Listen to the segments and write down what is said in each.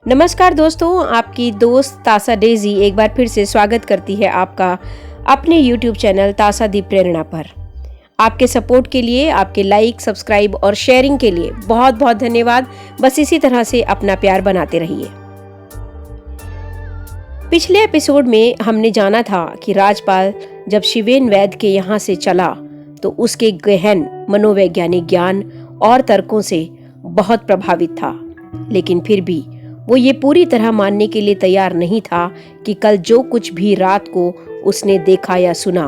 नमस्कार दोस्तों, आपकी दोस्त तासा डेजी एक बार फिर से स्वागत करती है आपका अपने YouTube चैनल तासा दी प्रेरणा पर। आपके सपोर्ट के लिए, आपके लाइक, सब्सक्राइब और शेयरिंग के लिए बहुत बहुत धन्यवाद। बस इसी तरह से अपना प्यार बनाते रहिए। पिछले एपिसोड में हमने जाना था कि राजपाल जब शिवेन वैद्य के यहाँ से चला तो उसके गहन मनोवैज्ञानिक ज्ञान और तर्कों से बहुत प्रभावित था, लेकिन फिर भी वो ये पूरी तरह मानने के लिए तैयार नहीं था कि कल जो कुछ भी रात को उसने देखा या सुना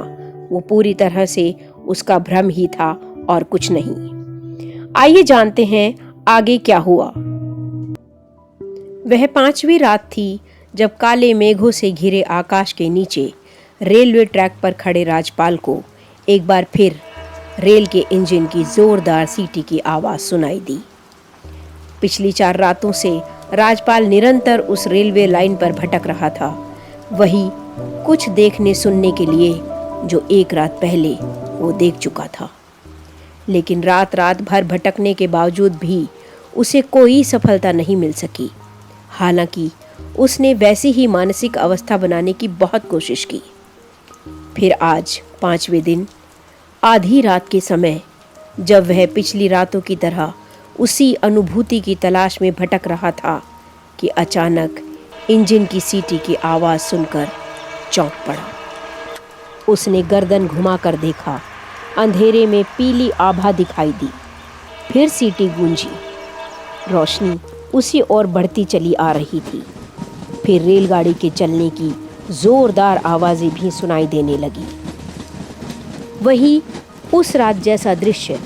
वो पूरी तरह से उसका भ्रम ही था और कुछ नहीं। आइए जानते हैं आगे क्या हुआ। वह 5वीं रात थी जब काले मेघों से घिरे आकाश के नीचे रेलवे ट्रैक पर खड़े राजपाल को एक बार फिर रेल के इंजन की जोरदार सीटी की आवाज सुनाई दी। पिछली 4 रातों से राजपाल निरंतर उस रेलवे लाइन पर भटक रहा था, वही कुछ देखने सुनने के लिए जो एक रात पहले वो देख चुका था। लेकिन रात भर भटकने के बावजूद भी उसे कोई सफलता नहीं मिल सकी। हालांकि उसने वैसी ही मानसिक अवस्था बनाने की बहुत कोशिश की। फिर आज 5वें दिन आधी रात के समय, जब वह पिछली रातों की तरह उसी अनुभूति की तलाश में भटक रहा था कि अचानक इंजन की सीटी की आवाज़ सुनकर चौंक पड़ा। उसने गर्दन घुमाकर देखा, अंधेरे में पीली आभा दिखाई दी। फिर सीटी गूंजी, रोशनी उसी ओर बढ़ती चली आ रही थी। फिर रेलगाड़ी के चलने की जोरदार आवाज़ें भी सुनाई देने लगी। वही उस रात जैसा दृश्य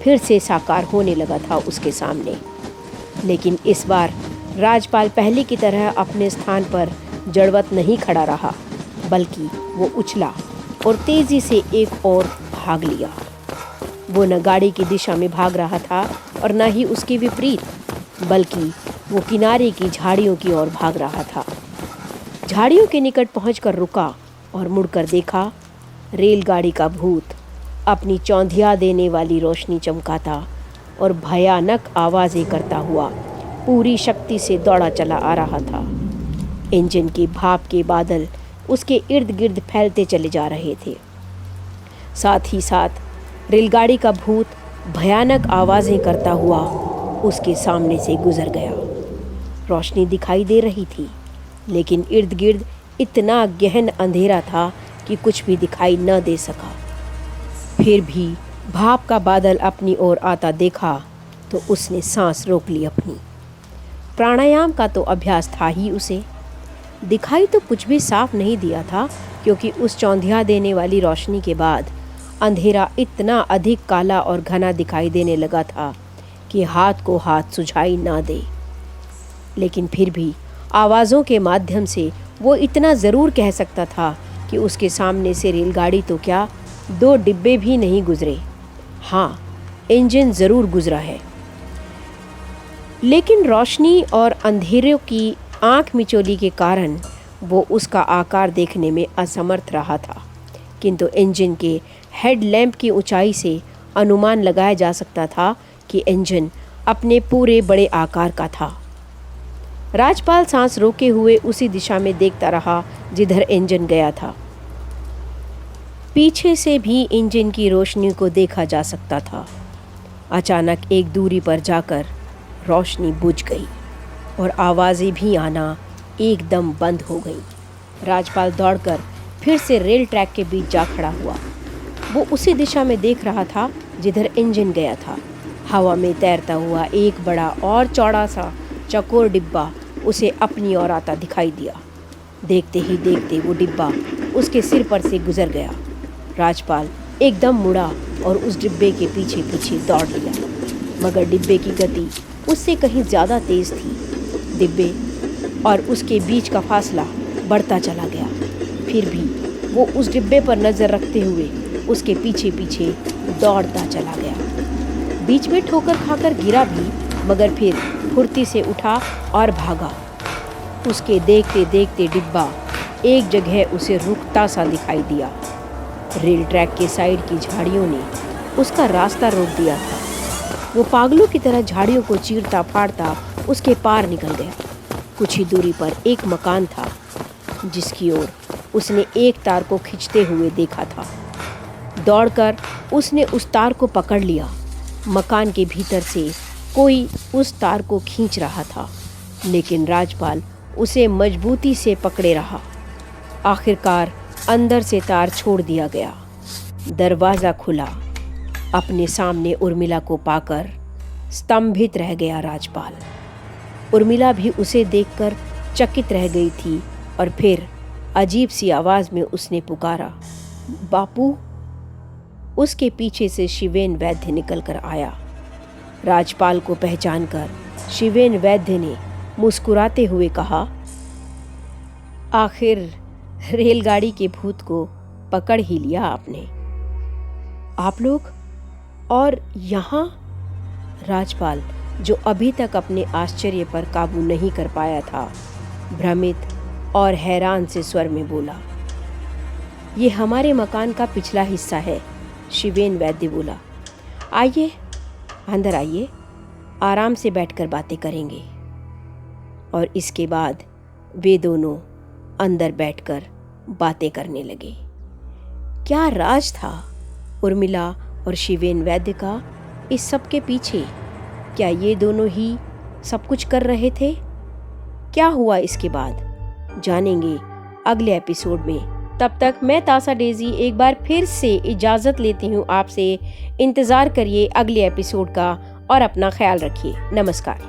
फिर से साकार होने लगा था उसके सामने। लेकिन इस बार राजपाल पहले की तरह अपने स्थान पर जड़वत नहीं खड़ा रहा, बल्कि वो उछला और तेजी से एक और भाग लिया। वो न गाड़ी की दिशा में भाग रहा था और न ही उसके विपरीत, बल्कि वो किनारे की झाड़ियों की ओर भाग रहा था। झाड़ियों के निकट पहुंचकर रुका और मुड़कर देखा। रेलगाड़ी का भूत अपनी चौंधिया देने वाली रोशनी चमकाता और भयानक आवाज़ें करता हुआ पूरी शक्ति से दौड़ा चला आ रहा था। इंजन की भाप के बादल उसके इर्द गिर्द फैलते चले जा रहे थे। साथ ही साथ रेलगाड़ी का भूत भयानक आवाज़ें करता हुआ उसके सामने से गुजर गया। रोशनी दिखाई दे रही थी, लेकिन इर्द गिर्द इतना गहन अंधेरा था कि कुछ भी दिखाई न दे सका। फिर भी भाप का बादल अपनी ओर आता देखा तो उसने सांस रोक ली अपनी। प्राणायाम का तो अभ्यास था ही उसे। दिखाई तो कुछ भी साफ नहीं दिया था, क्योंकि उस चौंधिया देने वाली रोशनी के बाद अंधेरा इतना अधिक काला और घना दिखाई देने लगा था कि हाथ को हाथ सुझाई ना दे। लेकिन फिर भी आवाज़ों के माध्यम से वो इतना ज़रूर कह सकता था कि उसके सामने से रेलगाड़ी तो क्या, 2 डिब्बे भी नहीं गुजरे। हाँ, इंजन ज़रूर गुजरा है। लेकिन रोशनी और अंधेरों की आंख मिचौली के कारण वो उसका आकार देखने में असमर्थ रहा था, किंतु इंजन के हेडलैम्प की ऊंचाई से अनुमान लगाया जा सकता था कि इंजन अपने पूरे बड़े आकार का था। राजपाल सांस रोके हुए उसी दिशा में देखता रहा जिधर इंजन गया था। पीछे से भी इंजन की रोशनी को देखा जा सकता था। अचानक एक दूरी पर जाकर रोशनी बुझ गई और आवाज़ें भी आना एकदम बंद हो गई। राजपाल दौड़कर फिर से रेल ट्रैक के बीच जा खड़ा हुआ। वो उसी दिशा में देख रहा था जिधर इंजन गया था। हवा में तैरता हुआ एक बड़ा और चौड़ा सा चौकोर डिब्बा उसे अपनी ओर आता दिखाई दिया। देखते ही देखते वो डिब्बा उसके सिर पर से गुजर गया। राजपाल एकदम मुड़ा और उस डिब्बे के पीछे पीछे दौड़ लिया, मगर डिब्बे की गति उससे कहीं ज़्यादा तेज़ थी। डिब्बे और उसके बीच का फासला बढ़ता चला गया। फिर भी वो उस डिब्बे पर नज़र रखते हुए उसके पीछे पीछे दौड़ता चला गया। बीच में ठोकर खाकर गिरा भी, मगर फिर फुर्ती से उठा और भागा। उसके देखते देखते डिब्बा एक जगह उसे रुकता सा दिखाई दिया। रेल ट्रैक के साइड की झाड़ियों ने उसका रास्ता रोक दिया था। वो पागलों की तरह झाड़ियों को चीरता फाड़ता उसके पार निकल गया। कुछ ही दूरी पर एक मकान था जिसकी ओर उसने एक तार को खींचते हुए देखा था। दौड़कर उसने उस तार को पकड़ लिया। मकान के भीतर से कोई उस तार को खींच रहा था, लेकिन राजपाल उसे मजबूती से पकड़े रहा। आखिरकार अंदर से तार छोड़ दिया गया। दरवाज़ा खुला। अपने सामने उर्मिला को पाकर स्तंभित रह गया राजपाल। उर्मिला भी उसे देखकर चकित रह गई थी और फिर अजीब सी आवाज़ में उसने पुकारा, बापू। उसके पीछे से शिवेन वैद्य निकल कर आया। राजपाल को पहचानकर शिवेन वैद्य ने मुस्कुराते हुए कहा, आखिर रेलगाड़ी के भूत को पकड़ ही लिया आपने। आप लोग और यहाँ? राजपाल, जो अभी तक अपने आश्चर्य पर काबू नहीं कर पाया था, भ्रमित और हैरान से स्वर में बोला, ये हमारे मकान का पिछला हिस्सा है। शिवेन वैद्य बोला, आइए अंदर आइए, आराम से बैठकर बातें करेंगे। और इसके बाद वे दोनों अंदर बैठकर बातें करने लगे। क्या राज था उर्मिला और शिवेन वैद्य का इस सब के पीछे? क्या ये दोनों ही सब कुछ कर रहे थे? क्या हुआ इसके बाद जानेंगे अगले एपिसोड में। तब तक मैं तासा डेजी एक बार फिर से इजाज़त लेती हूँ आपसे। इंतज़ार करिए अगले एपिसोड का और अपना ख्याल रखिए। नमस्कार।